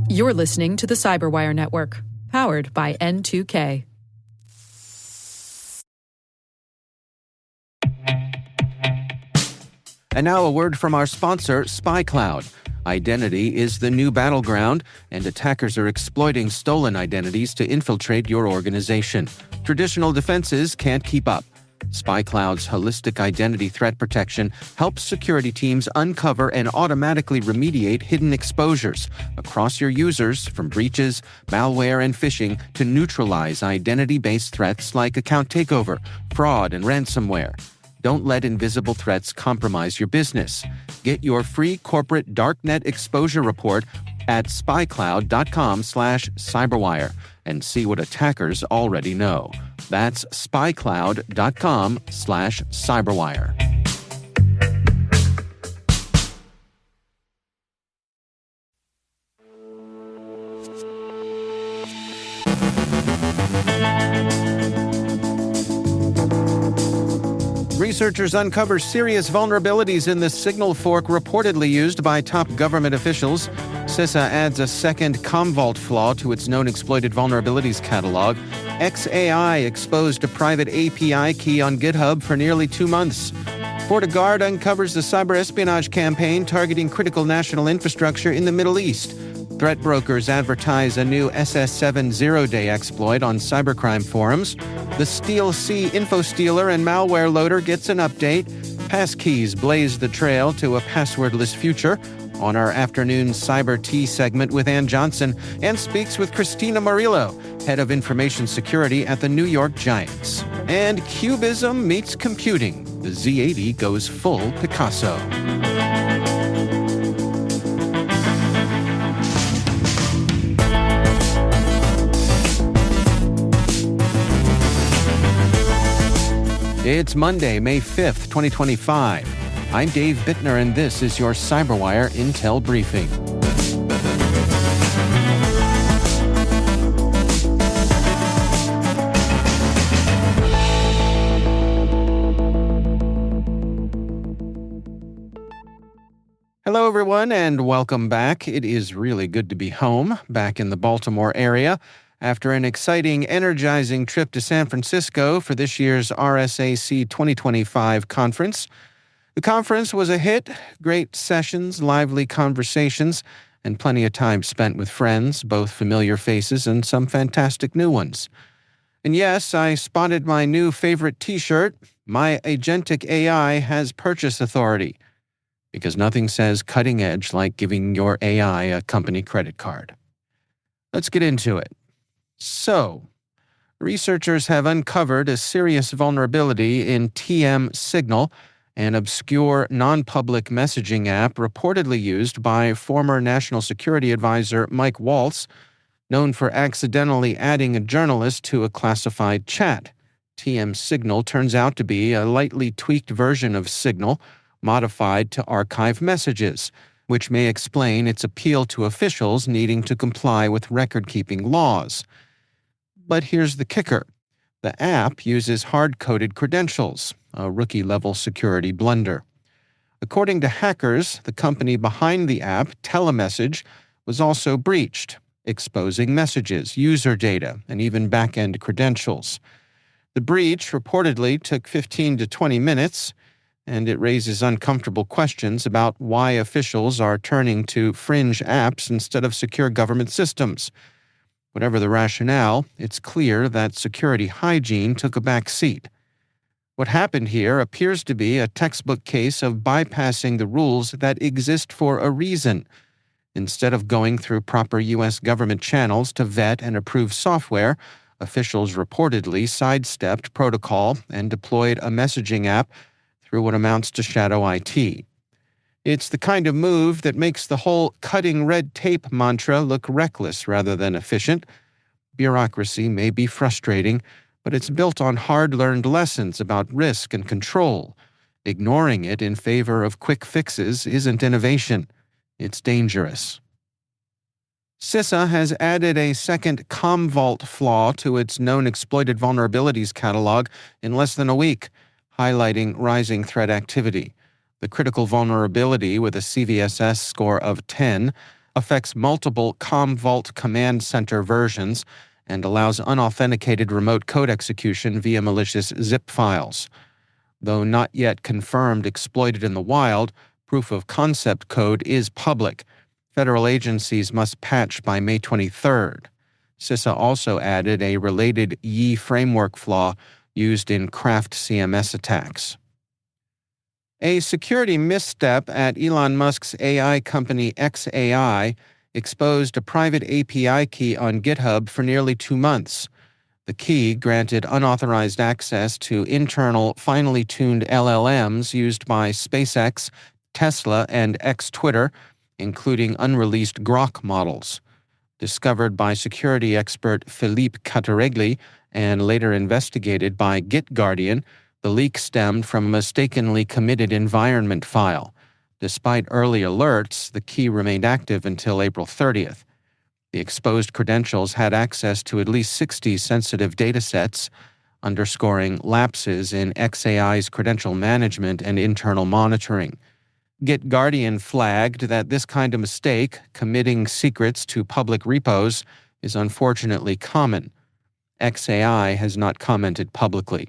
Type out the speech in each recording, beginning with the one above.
You're listening to the CyberWire Network, powered by N2K. And now a word from our sponsor, SpyCloud. Identity is the new battleground, and attackers are exploiting stolen identities to infiltrate your organization. Traditional defenses can't keep up. SpyCloud's holistic identity threat protection helps security teams uncover and automatically remediate hidden exposures across your users, from breaches, malware, and phishing to neutralize identity-based threats like account takeover, fraud, and ransomware. Don't let invisible threats compromise your business. Get your free corporate darknet exposure report at spycloud.com/cyberwire and see what attackers already know. That's spycloud.com/cyberwire. Researchers uncover serious vulnerabilities in the signal fork reportedly used by top government officials. CISA adds a second Commvault flaw to its Known Exploited Vulnerabilities catalog. XAI exposed a private API key on GitHub for nearly 2 months. FortiGuard uncovers the cyber-espionage campaign targeting critical national infrastructure in the Middle East. Threat brokers advertise a new SS7 zero-day exploit on cybercrime forums. The StealC info stealer and malware loader gets an update. Passkeys blaze the trail to a passwordless future. On our afternoon Cyber Tea segment with Ann Johnson, and speaks with Christina Morillo, head of information security at the New York Giants. And Cubism meets computing. The Z80 goes full Picasso. It's Monday, May 5th, 2025. I'm Dave Bittner, and this is your CyberWire Intel Briefing. Hello, everyone, and welcome back. It is really good to be home, back in the Baltimore area, after an exciting, energizing trip to San Francisco for this year's RSAC 2025 conference. The conference was a hit, great sessions, lively conversations, and plenty of time spent with friends, both familiar faces and some fantastic new ones. And yes, I spotted my new favorite t-shirt, "My Agentic AI Has Purchase Authority," because nothing says cutting edge like giving your AI a company credit card. Let's get into it. So, researchers have uncovered a serious vulnerability in TM Signal, an obscure non-public messaging app reportedly used by former National Security Advisor Mike Waltz, known for accidentally adding a journalist to a classified chat. TM Signal turns out to be a lightly tweaked version of Signal, modified to archive messages, which may explain its appeal to officials needing to comply with record-keeping laws. But here's the kicker. The app uses hard-coded credentials, a rookie-level security blunder. According to hackers, the company behind the app, Telemessage, was also breached, exposing messages, user data, and even back-end credentials. The breach reportedly took 15 to 20 minutes, and it raises uncomfortable questions about why officials are turning to fringe apps instead of secure government systems. Whatever the rationale, it's clear that security hygiene took a back seat. What happened here appears to be a textbook case of bypassing the rules that exist for a reason. Instead of going through proper U.S. government channels to vet and approve software, officials reportedly sidestepped protocol and deployed a messaging app through what amounts to shadow IT. It's the kind of move that makes the whole cutting red tape mantra look reckless rather than efficient. Bureaucracy may be frustrating, but it's built on hard-learned lessons about risk and control. Ignoring it in favor of quick fixes isn't innovation. It's dangerous. CISA has added a second Commvault flaw to its Known Exploited Vulnerabilities catalog in less than a week, highlighting rising threat activity. The critical vulnerability with a CVSS score of 10 affects multiple Commvault command center versions and allows unauthenticated remote code execution via malicious zip files. Though not yet confirmed exploited in the wild, proof of concept code is public. Federal agencies must patch by May 23rd. CISA also added a related YE framework flaw used in Craft CMS attacks. A security misstep at Elon Musk's AI company xAI exposed a private API key on GitHub for nearly 2 months. The key granted unauthorized access to internal, finely tuned LLMs used by SpaceX, Tesla, and X-Twitter, including unreleased Grok models. Discovered by security expert Philippe Cataregli and later investigated by GitGuardian, the leak stemmed from a mistakenly committed environment file. Despite early alerts, the key remained active until April 30th. The exposed credentials had access to at least 60 sensitive datasets, underscoring lapses in xAI's credential management and internal monitoring. GitGuardian flagged that this kind of mistake, committing secrets to public repos, is unfortunately common. xAI has not commented publicly.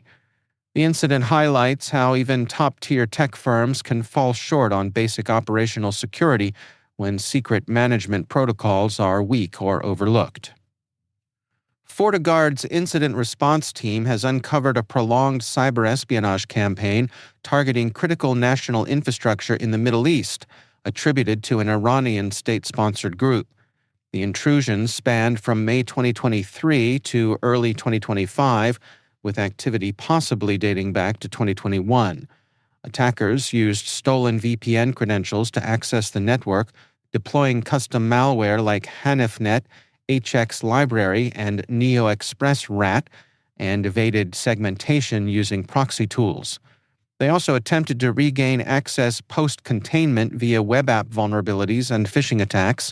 The incident highlights how even top-tier tech firms can fall short on basic operational security when secret management protocols are weak or overlooked. FortiGuard's incident response team has uncovered a prolonged cyber-espionage campaign targeting critical national infrastructure in the Middle East, attributed to an Iranian state-sponsored group. The intrusions spanned from May 2023 to early 2025, with activity possibly dating back to 2021. Attackers used stolen VPN credentials to access the network, deploying custom malware like HanifNet, HX Library, and NeoExpress Rat, and evaded segmentation using proxy tools. They also attempted to regain access post-containment via web app vulnerabilities and phishing attacks.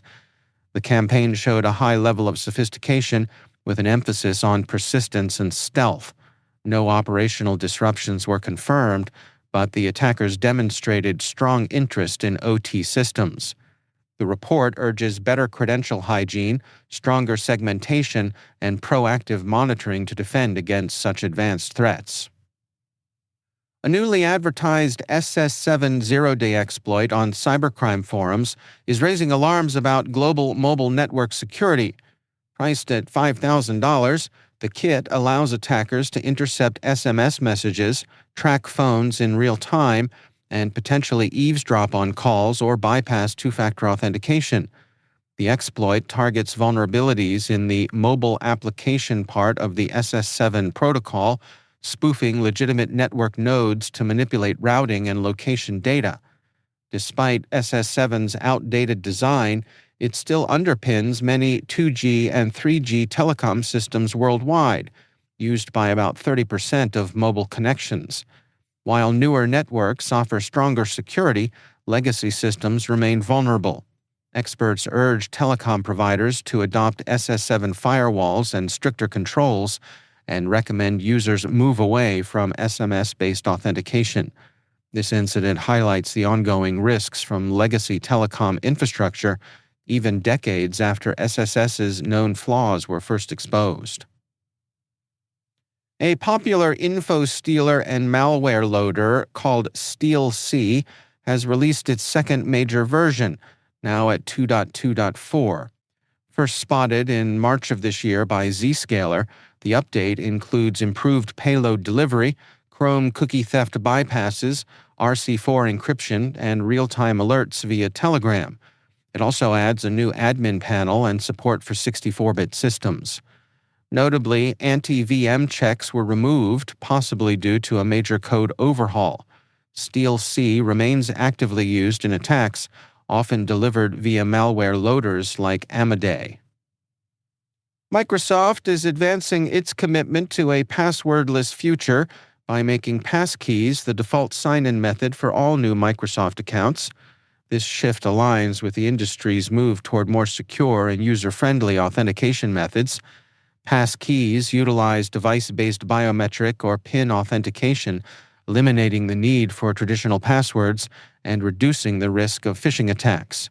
The campaign showed a high level of sophistication with an emphasis on persistence and stealth. No operational disruptions were confirmed, but the attackers demonstrated strong interest in OT systems. The report urges better credential hygiene, stronger segmentation, and proactive monitoring to defend against such advanced threats. A newly advertised SS7 zero-day exploit on cybercrime forums is raising alarms about global mobile network security. Priced at $5,000, the kit allows attackers to intercept SMS messages, track phones in real time, and potentially eavesdrop on calls or bypass two-factor authentication. The exploit targets vulnerabilities in the mobile application part of the SS7 protocol, spoofing legitimate network nodes to manipulate routing and location data. Despite SS7's outdated design, it still underpins many 2G and 3G telecom systems worldwide, used by about 30% of mobile connections. While newer networks offer stronger security, legacy systems remain vulnerable. Experts urge telecom providers to adopt SS7 firewalls and stricter controls, and recommend users move away from SMS-based authentication. This incident highlights the ongoing risks from legacy telecom infrastructure, even decades after SSS's known flaws were first exposed. A popular info stealer and malware loader called StealC has released its second major version, now at 2.2.4. First spotted in March of this year by Zscaler, the update includes improved payload delivery, Chrome cookie theft bypasses, RC4 encryption, and real-time alerts via Telegram. It also adds a new admin panel and support for 64-bit systems. Notably, anti-VM checks were removed, possibly due to a major code overhaul. StealC remains actively used in attacks, often delivered via malware loaders like Amaday. Microsoft is advancing its commitment to a passwordless future by making Passkeys the default sign-in method for all new Microsoft accounts. This shift aligns with the industry's move toward more secure and user-friendly authentication methods. Passkeys utilize device-based biometric or PIN authentication, eliminating the need for traditional passwords and reducing the risk of phishing attacks.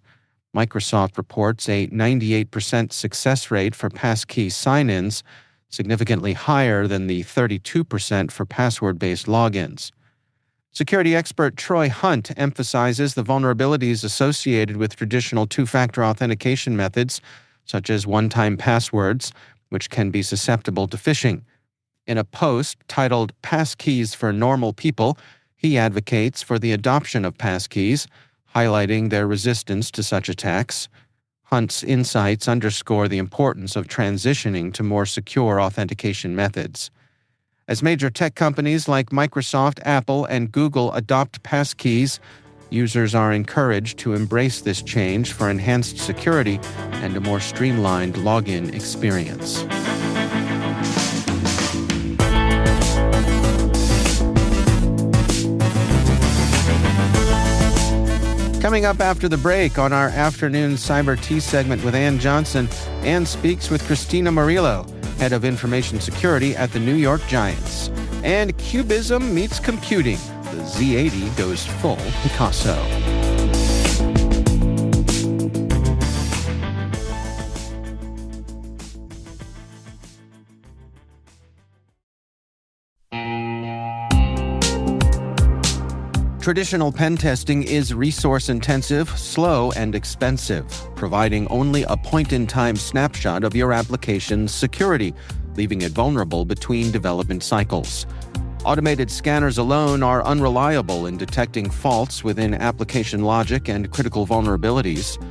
Microsoft reports a 98% success rate for Passkeys sign-ins, significantly higher than the 32% for password-based logins. Security expert Troy Hunt emphasizes the vulnerabilities associated with traditional two-factor authentication methods, such as one-time passwords, which can be susceptible to phishing. In a post titled Passkeys for Normal People, he advocates for the adoption of passkeys, highlighting their resistance to such attacks. Hunt's insights underscore the importance of transitioning to more secure authentication methods. As major tech companies like Microsoft, Apple, and Google adopt passkeys, users are encouraged to embrace this change for enhanced security and a more streamlined login experience. Coming up after the break on our afternoon Cyber Tea segment with Ann Johnson, Ann speaks with Christina Morillo, head of information security at the New York Giants. And Cubism meets computing. The Z80 goes full Picasso. Traditional pen testing is resource-intensive, slow, and expensive, providing only a point-in-time snapshot of your application's security, leaving it vulnerable between development cycles. Automated scanners alone are unreliable in detecting faults within application logic and critical vulnerabilities.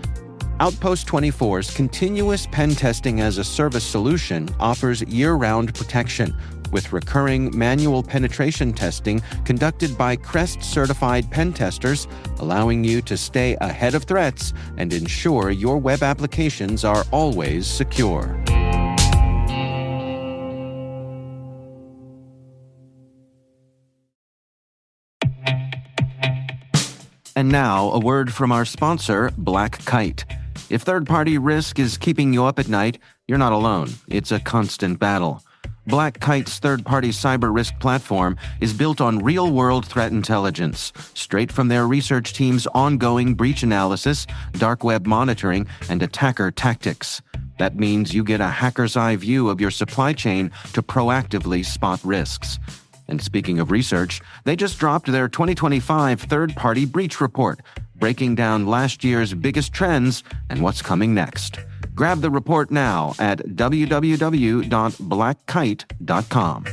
Outpost 24's continuous pen testing as a service solution offers year-round protection, with recurring manual penetration testing conducted by CREST-certified pen testers, allowing you to stay ahead of threats and ensure your web applications are always secure. And now, a word from our sponsor, Black Kite. If third-party risk is keeping you up at night, you're not alone. It's a constant battle. Black Kite's third-party cyber risk platform is built on real-world threat intelligence, straight from their research team's ongoing breach analysis, dark web monitoring, and attacker tactics. That means you get a hacker's eye view of your supply chain to proactively spot risks. And speaking of research, they just dropped their 2025 third-party breach report, breaking down last year's biggest trends and what's coming next. Grab the report now at www.blackkite.com.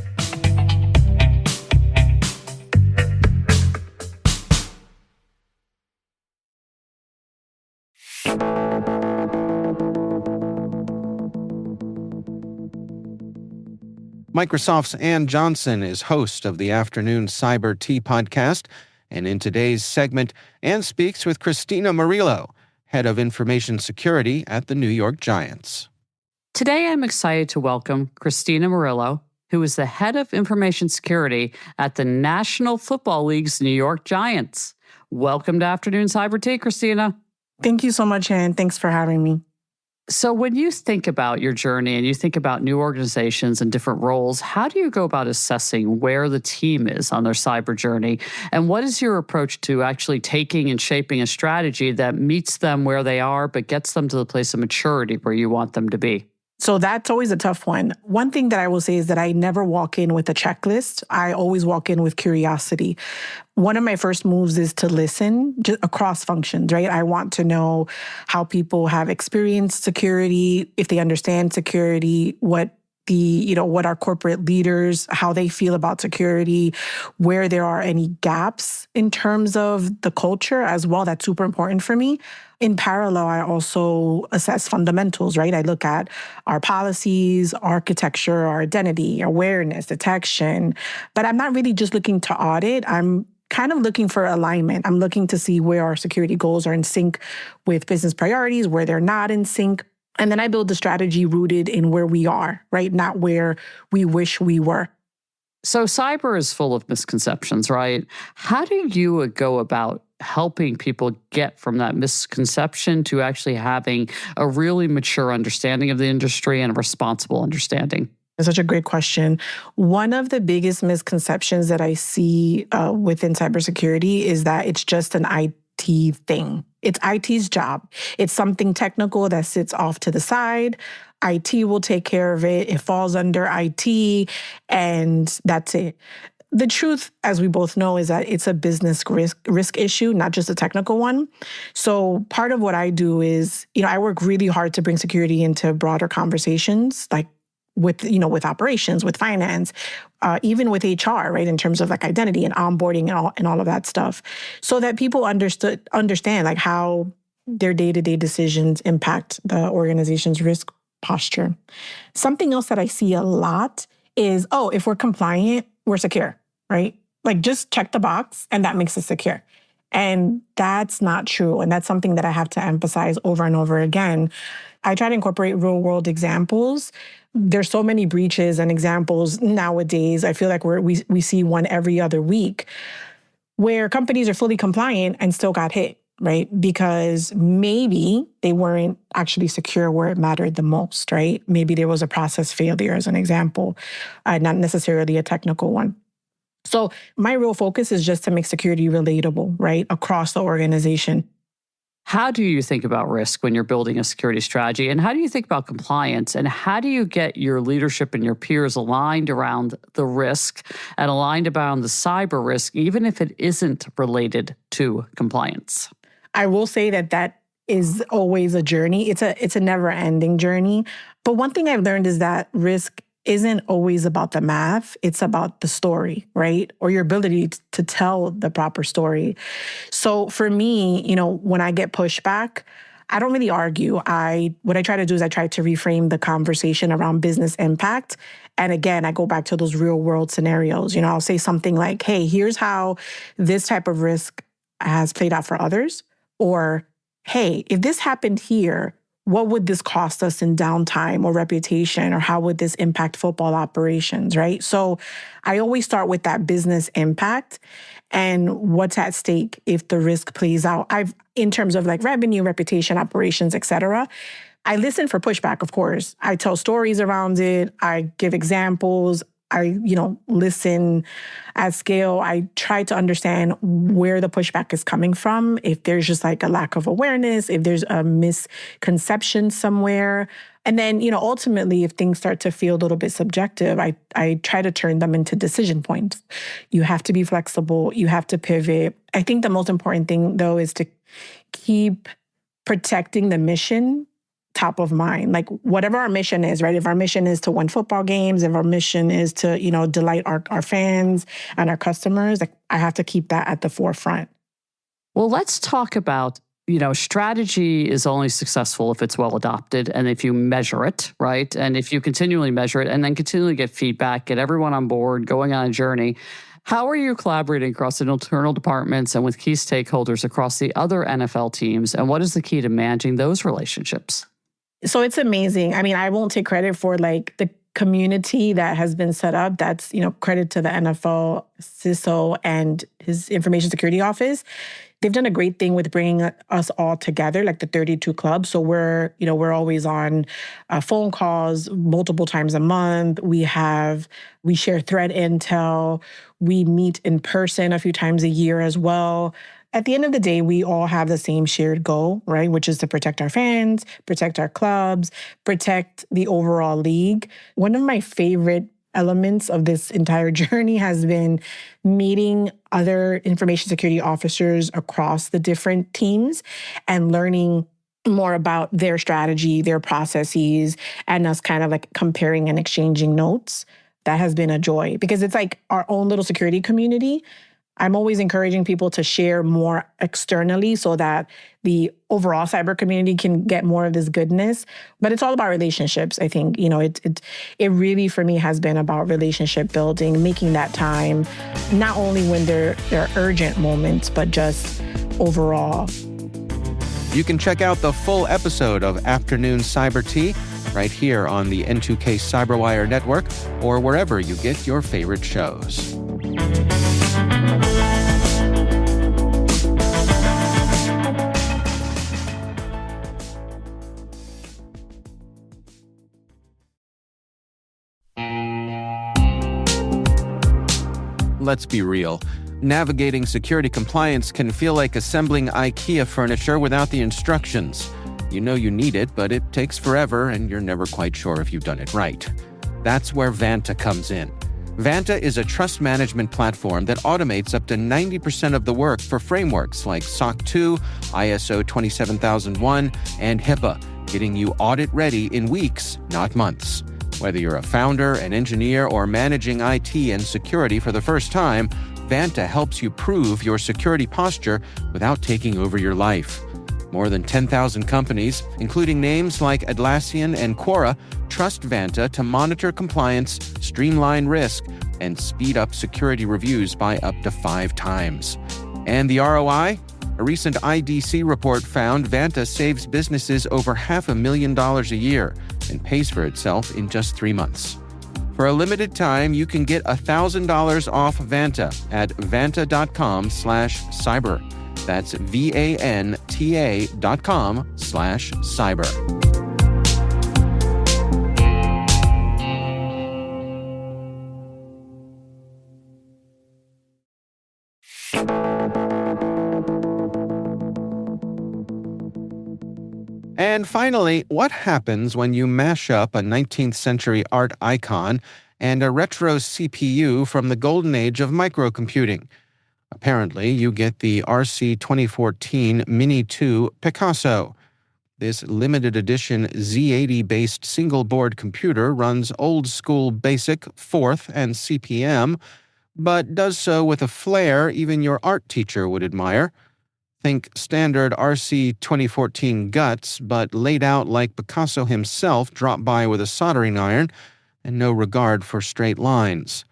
Microsoft's Ann Johnson is host of the Afternoon Cyber Tea podcast, and in today's segment, Ann speaks with Christina Morillo, head of information security at the New York Giants. Today, I'm excited to welcome Christina Morillo, who is the head of information security at the National Football League's New York Giants. Welcome to Afternoon Cyber Tea, Christina. Thank you so much, Ann. Thanks for having me. So when you think about your journey and you think about new organizations and different roles, how do you go about assessing where the team is on their cyber journey? And what is your approach to actually taking and shaping a strategy that meets them where they are, but gets them to the place of maturity where you want them to be? So that's always a tough one. One thing that I will say is that I never walk in with a checklist. I always walk in with curiosity. One of my first moves is to listen just across functions, right? I want to know how people have experienced security, if they understand security, what our corporate leaders, how they feel about security, where there are any gaps in terms of the culture as well. That's super important for me. In parallel, I also assess fundamentals, right? I look at our policies, architecture, our identity, awareness, detection. But I'm not really just looking to audit. I'm kind of looking for alignment. I'm looking to see where our security goals are in sync with business priorities, where they're not in sync. And then I build the strategy rooted in where we are, right? Not where we wish we were. So cyber is full of misconceptions, right? How do you go about helping people get from that misconception to actually having a really mature understanding of the industry and a responsible understanding? It's such a great question. One of the biggest misconceptions that I see within cybersecurity is that it's just an thing. It's IT's job. It's something technical that sits off to the side. IT will take care of it. It falls under IT, and that's it. The truth, as we both know, is that it's a business risk issue, not just a technical one. So part of what I do is, I work really hard to bring security into broader conversations, like with operations, with finance, even with HR, right, in terms of like identity and onboarding and all of that stuff, so that people understand like how their day-to-day decisions impact the organization's risk posture. Something else that I see a lot is, if we're compliant, we're secure, right? Like just check the box and that makes us secure. And that's not true. And that's something that I have to emphasize over and over again. I try to incorporate real world examples. There's so many breaches and examples nowadays. I feel like we see one every other week where companies are fully compliant and still got hit, right? Because maybe they weren't actually secure where it mattered the most, right? Maybe there was a process failure as an example, not necessarily a technical one. So my real focus is just to make security relatable, right, across the organization. How do you think about risk when you're building a security strategy? And how do you think about compliance? And how do you get your leadership and your peers aligned around the risk and aligned around the cyber risk, even if it isn't related to compliance? I will say that is always a journey. It's a never-ending journey. But one thing I've learned is that risk isn't always about the math. It's about the story, right? Or your ability to tell the proper story. So for me, when I get pushback, I don't really argue. What I try to do is I try to reframe the conversation around business impact. And again, I go back to those real world scenarios. I'll say something like, hey, here's how this type of risk has played out for others. Or, hey, if this happened here, what would this cost us in downtime or reputation, or how would this impact football operations, right? So I always start with that business impact and what's at stake if the risk plays out. In terms of like revenue, reputation, operations, et cetera, I listen for pushback, of course. I tell stories around it. I give examples. I, listen at scale. I try to understand where the pushback is coming from. If there's just like a lack of awareness, if there's a misconception somewhere. And then, ultimately, if things start to feel a little bit subjective, I try to turn them into decision points. You have to be flexible. You have to pivot. I think the most important thing, though, is to keep protecting the mission top of mind. Like whatever our mission is, right? If our mission is to win football games, if our mission is to, delight our fans and our customers, like I have to keep that at the forefront. Well, let's talk about, strategy is only successful if it's well adopted and if you measure it, right? And if you continually measure it and then continually get feedback, get everyone on board, going on a journey. How are you collaborating across the internal departments and with key stakeholders across the other NFL teams? And what is the key to managing those relationships? So it's amazing. I mean, I won't take credit for like the community that has been set up. That's, credit to the NFL, CISO, and his information security office. They've done a great thing with bringing us all together, like the 32 clubs. So we're always on phone calls multiple times a month. We share threat intel. We meet in person a few times a year as well. At the end of the day, we all have the same shared goal, right? Which is to protect our fans, protect our clubs, protect the overall league. One of my favorite elements of this entire journey has been meeting other information security officers across the different teams and learning more about their strategy, their processes, and us kind of like comparing and exchanging notes. That has been a joy because it's like our own little security community. I'm always encouraging people to share more externally so that the overall cyber community can get more of this goodness. But it's all about relationships. I think, it really for me has been about relationship building, making that time, not only when there are urgent moments, but just overall. You can check out the full episode of Afternoon Cyber Tea right here on the N2K Cyberwire Network or wherever you get your favorite shows. Let's be real. Navigating security compliance can feel like assembling IKEA furniture without the instructions. You know you need it, but it takes forever and you're never quite sure if you've done it right. That's where Vanta comes in. Vanta is a trust management platform that automates up to 90% of the work for frameworks like SOC 2, ISO 27001, and HIPAA, getting you audit-ready in weeks, not months. Whether you're a founder, an engineer, or managing IT and security for the first time, Vanta helps you prove your security posture without taking over your life. More than 10,000 companies, including names like Atlassian and Quora, trust Vanta to monitor compliance, streamline risk, and speed up security reviews by up to 5 times. And the ROI? A recent IDC report found Vanta saves businesses over $500,000 a year and pays for itself in just 3 months. For a limited time, you can get $1,000 off Vanta at vanta.com/cyber. That's VANTA.com/cyber. And finally, what happens when you mash up a 19th century art icon and a retro CPU from the golden age of microcomputing? Apparently, you get the RC 2014 Mini 2 Picasso. This limited edition Z80-based single-board computer runs old-school BASIC, 4th, and CP/M, but does so with a flair even your art teacher would admire. Think standard RC 2014 guts, but laid out like Picasso himself dropped by with a soldering iron, and no regard for straight lines.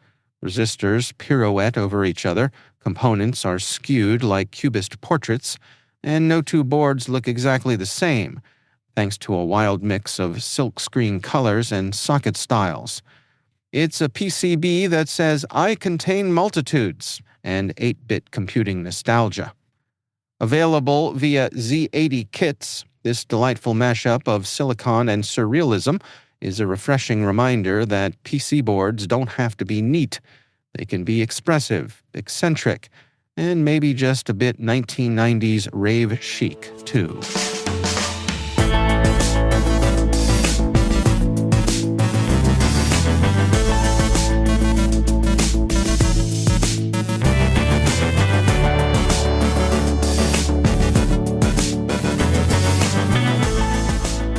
Resistors pirouette over each other, components are skewed like cubist portraits, and no two boards look exactly the same, thanks to a wild mix of silkscreen colors and socket styles. It's a PCB that says, "I contain multitudes," and 8-bit computing nostalgia. Available via Z80 kits, this delightful mashup of silicon and surrealism is a refreshing reminder that PC boards don't have to be neat. They can be expressive, eccentric, and maybe just a bit 1990s rave chic, too.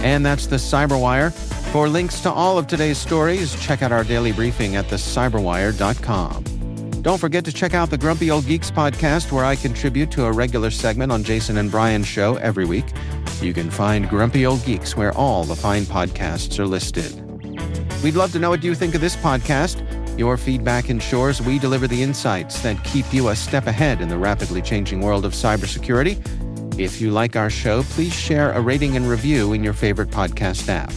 And that's the Cyberwire. For links to all of today's stories, check out our daily briefing at thecyberwire.com. Don't forget to check out the Grumpy Old Geeks podcast, where I contribute to a regular segment on Jason and Brian's show every week. You can find Grumpy Old Geeks where all the fine podcasts are listed. We'd love to know what you think of this podcast. Your feedback ensures we deliver the insights that keep you a step ahead in the rapidly changing world of cybersecurity. If you like our show, please share a rating and review in your favorite podcast app.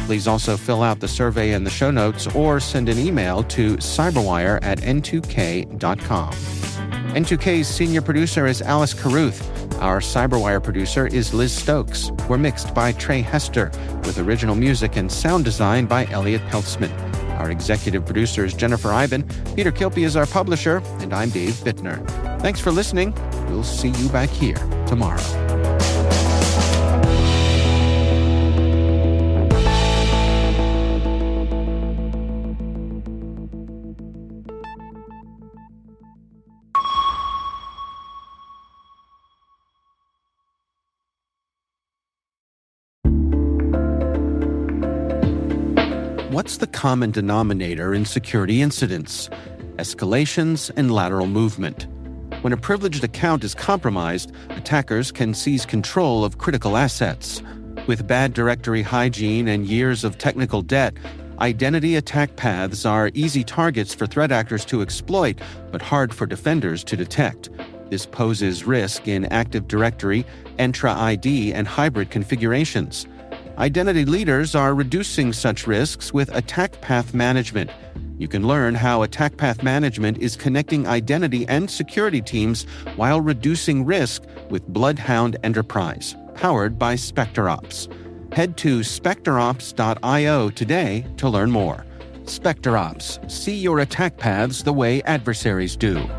Please also fill out the survey in the show notes or send an email to cyberwire@n2k.com. N2K's senior producer is Alice Carruth. Our Cyberwire producer is Liz Stokes. We're mixed by Trey Hester, with original music and sound design by Elliot Peltzman. Our executive producer is Jennifer Ivan. Peter Kilpie is our publisher, and I'm Dave Bittner. Thanks for listening. We'll see you back here tomorrow. What's the common denominator in security incidents? Escalations and lateral movement. When a privileged account is compromised, attackers can seize control of critical assets. With bad directory hygiene and years of technical debt, identity attack paths are easy targets for threat actors to exploit, but hard for defenders to detect. This poses risk in Active Directory, Entra ID, and hybrid configurations. Identity leaders are reducing such risks with attack path management. You can learn how attack path management is connecting identity and security teams while reducing risk with Bloodhound Enterprise, powered by SpecterOps. Head to specterops.io today to learn more. SpecterOps, see your attack paths the way adversaries do.